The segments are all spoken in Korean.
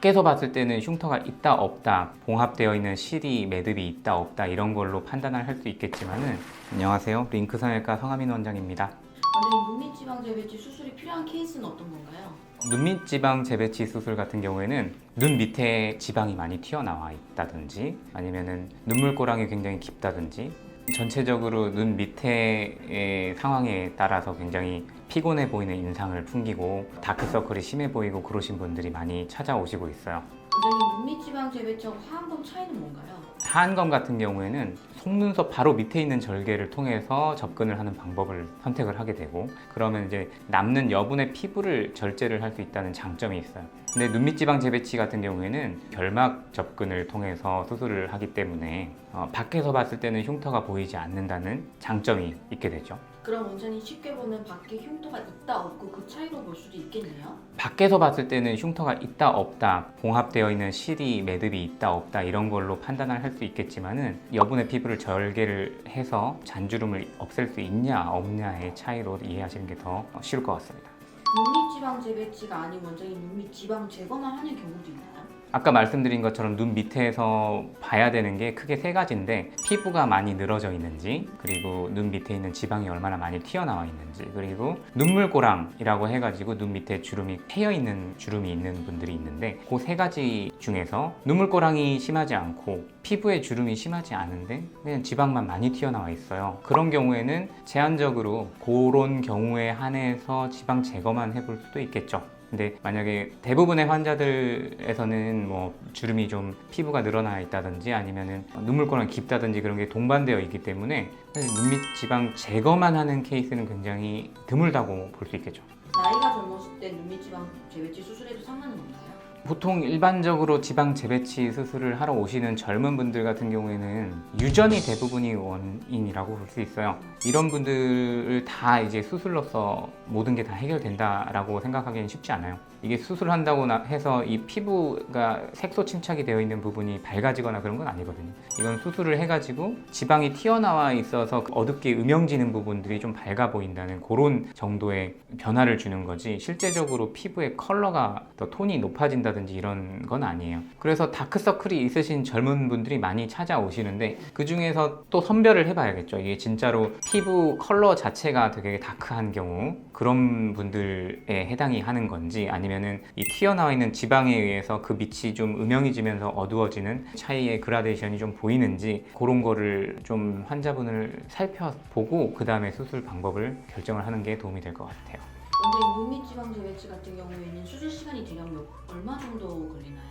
밖에서 봤을 때는 흉터가 있다 없다, 봉합되어 있는 실이 매듭이 있다 없다 이런 걸로 판단을 할 수 있겠지만은. 안녕하세요, 링크 성형외과 성하민 원장입니다. 원장님, 눈밑 지방 재배치 수술이 필요한 케이스는 어떤 건가요? 눈밑 지방 재배치 수술 같은 경우에는 눈 밑에 지방이 많이 튀어나와 있다든지, 아니면은 눈물꼬랑이 굉장히 깊다든지, 전체적으로 눈 밑에의 상황에 따라서 굉장히 피곤해 보이는 인상을 풍기고 다크서클이 심해 보이고 그러신 분들이 많이 찾아오시고 있어요. 원장님, 눈밑 지방 재배치하고 하안검 차이는 뭔가요? 하안검 같은 경우에는 속눈썹 바로 밑에 있는 절개를 통해서 접근을 하는 방법을 선택을 하게 되고, 그러면 이제 남는 여분의 피부를 절제를 할 수 있다는 장점이 있어요. 근데 눈밑 지방 재배치 같은 경우에는 결막 접근을 통해서 수술을 하기 때문에 밖에서 봤을 때는 흉터가 보이지 않는다는 장점이 있게 되죠. 그럼 원장님, 쉽게 보면 밖에 흉터가 있다 없고 그 차이로 볼 수도 있겠네요? 밖에서 봤을 때는 흉터가 있다 없다, 봉합되어 있는 실이 매듭이 있다 없다 이런 걸로 판단을 할 수 있겠지만은 여분의 피부를 절개를 해서 잔주름을 없앨 수 있냐 없냐의 차이로 이해하시는 게 더 쉬울 것 같습니다. 눈밑 지방 재배치가 아닌 원장님, 눈밑 지방 제거만 하는 경우도 있나요? 아까 말씀드린 것처럼 눈 밑에서 봐야 되는 게 크게 세 가지인데, 피부가 많이 늘어져 있는지, 그리고 눈 밑에 있는 지방이 얼마나 많이 튀어나와 있는지, 그리고 눈물꼬랑이라고 해가지고 눈 밑에 주름이 패여 있는 주름이 있는 분들이 있는데, 그 세 가지 중에서 눈물꼬랑이 심하지 않고 피부에 주름이 심하지 않은데 그냥 지방만 많이 튀어나와 있어요. 그런 경우에는 제한적으로 그런 경우에 한해서 지방 제거만 해볼 수도 있겠죠. 근데 만약에 대부분의 환자들에서는 뭐 주름이 좀 피부가 늘어나 있다든지 아니면은 눈물꼬랑이 깊다든지 그런 게 동반되어 있기 때문에 사실 눈밑 지방 제거만 하는 케이스는 굉장히 드물다고 볼 수 있겠죠. 나이가 젊었을 때 눈밑 지방 재배치 수술해도 상관은 없나요? 보통 일반적으로 지방 재배치 수술을 하러 오시는 젊은 분들 같은 경우에는 유전이 대부분이 원인이라고 볼 수 있어요. 이런 분들을 다 이제 수술로서 모든 게 다 해결된다라고 생각하기는 쉽지 않아요. 이게 수술한다고 해서 이 피부가 색소 침착이 되어 있는 부분이 밝아지거나 그런 건 아니거든요. 이건 수술을 해가지고 지방이 튀어나와 있어서 어둡게 음영지는 부분들이 좀 밝아 보인다는 그런 정도의 변화를 주는 거지, 실제적으로 피부의 컬러가 더 톤이 높아진다든지 이런 건 아니에요. 그래서 다크서클이 있으신 젊은 분들이 많이 찾아오시는데, 그 중에서 또 선별을 해봐야겠죠. 이게 진짜로 피부 컬러 자체가 되게 다크한 경우, 그런 분들에 해당이 하는 건지, 아니면은 이 튀어나와 있는 지방에 의해서 그 밑이 좀 음영해지면서 어두워지는 차이의 그라데이션이 좀 보이는지, 그런 거를 좀 환자분을 살펴보고 그 다음에 수술 방법을 결정을 하는 게 도움이 될 것 같아요. 원장님, 눈밑 지방 재배치 같은 경우에는 수술 시간이 대략 얼마 정도 걸리나요?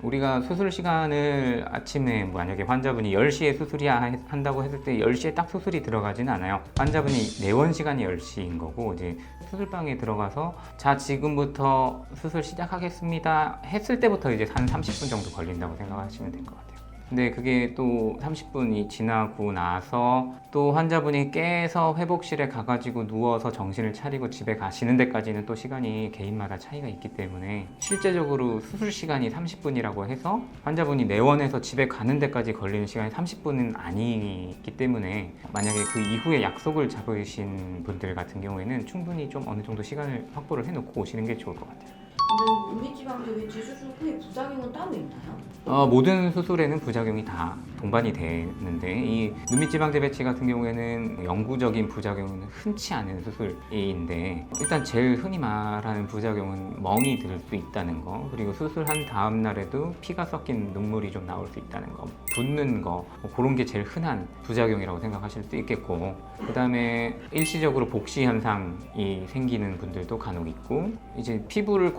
우리가 수술 시간을 아침에 만약에 환자분이 10시에 수술이 한다고 했을 때 10시에 딱 수술이 들어가지는 않아요. 환자분이 내원 시간이 10시인 거고, 이제 수술방에 들어가서 자 지금부터 수술 시작하겠습니다 했을 때부터 이제 한 30분 정도 걸린다고 생각하시면 될 것 같아요. 근데 그게 또 30분이 지나고 나서 또 환자분이 깨서 회복실에 가가지고 누워서 정신을 차리고 집에 가시는 데까지는 또 시간이 개인마다 차이가 있기 때문에, 실제적으로 수술 시간이 30분이라고 해서 환자분이 내원해서 집에 가는 데까지 걸리는 시간이 30분은 아니기 때문에, 만약에 그 이후에 약속을 잡으신 분들 같은 경우에는 충분히 좀 어느 정도 시간을 확보를 해놓고 오시는 게 좋을 것 같아요. 원장님, 눈밑 지방 재배치 수술 후에 부작용은 따로 있나요? 모든 수술에는 부작용이 다 동반이 되는데, 이 눈밑 지방 재배치 같은 경우에는 영구적인 부작용은 흔치 않은 수술인데, 일단 제일 흔히 말하는 부작용은 멍이 들 수 있다는 거, 그리고 수술한 다음 날에도 피가 섞인 눈물이 좀 나올 수 있다는 거, 붓는 거, 그런 게 제일 흔한 부작용이라고 생각하실 수 있겠고, 그 다음에 일시적으로 복시 현상이 생기는 분들도 간혹 있고, 이제 피부를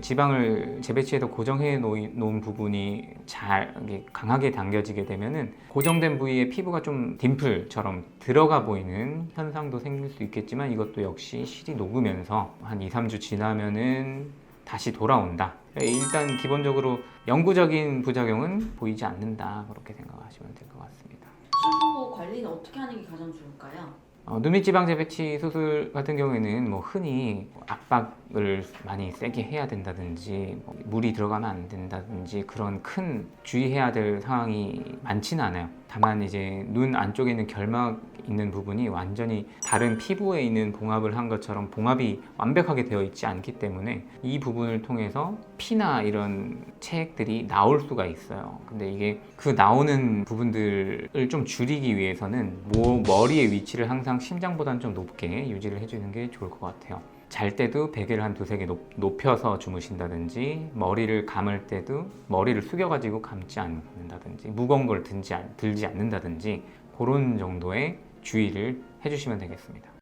지방을 재배치해서 고정해 놓은 부분이 잘 강하게 당겨지게 되면은 고정된 부위에 피부가 좀 딤플처럼 들어가 보이는 현상도 생길 수 있겠지만, 이것도 역시 실이 녹으면서 한 2, 3주 지나면은 다시 돌아온다. 일단 기본적으로 영구적인 부작용은 보이지 않는다, 그렇게 생각하시면 될 것 같습니다. 수술 후 관리는 어떻게 하는 게 가장 좋을까요? 눈밑지방 재배치 수술 같은 경우에는 뭐 흔히 압박을 많이 세게 해야 된다든지 물이 들어가면 안 된다든지 그런 큰 주의해야 될 상황이 많지는 않아요. 다만 이제 눈 안쪽에 있는 결막 있는 부분이 완전히 다른 피부에 있는 봉합을 한 것처럼 봉합이 완벽하게 되어 있지 않기 때문에 이 부분을 통해서 피나 이런 체액들이 나올 수가 있어요. 근데 이게 그 나오는 부분들을 좀 줄이기 위해서는 머리의 위치를 항상 심장보다는 좀 높게 유지를 해주는 게 좋을 것 같아요. 잘 때도 베개를 한 두세 개 높여서 주무신다든지, 머리를 감을 때도 머리를 숙여가지고 감지 않는다든지, 무거운 걸 들지 않는다든지 그런 정도의 주의를 해주시면 되겠습니다.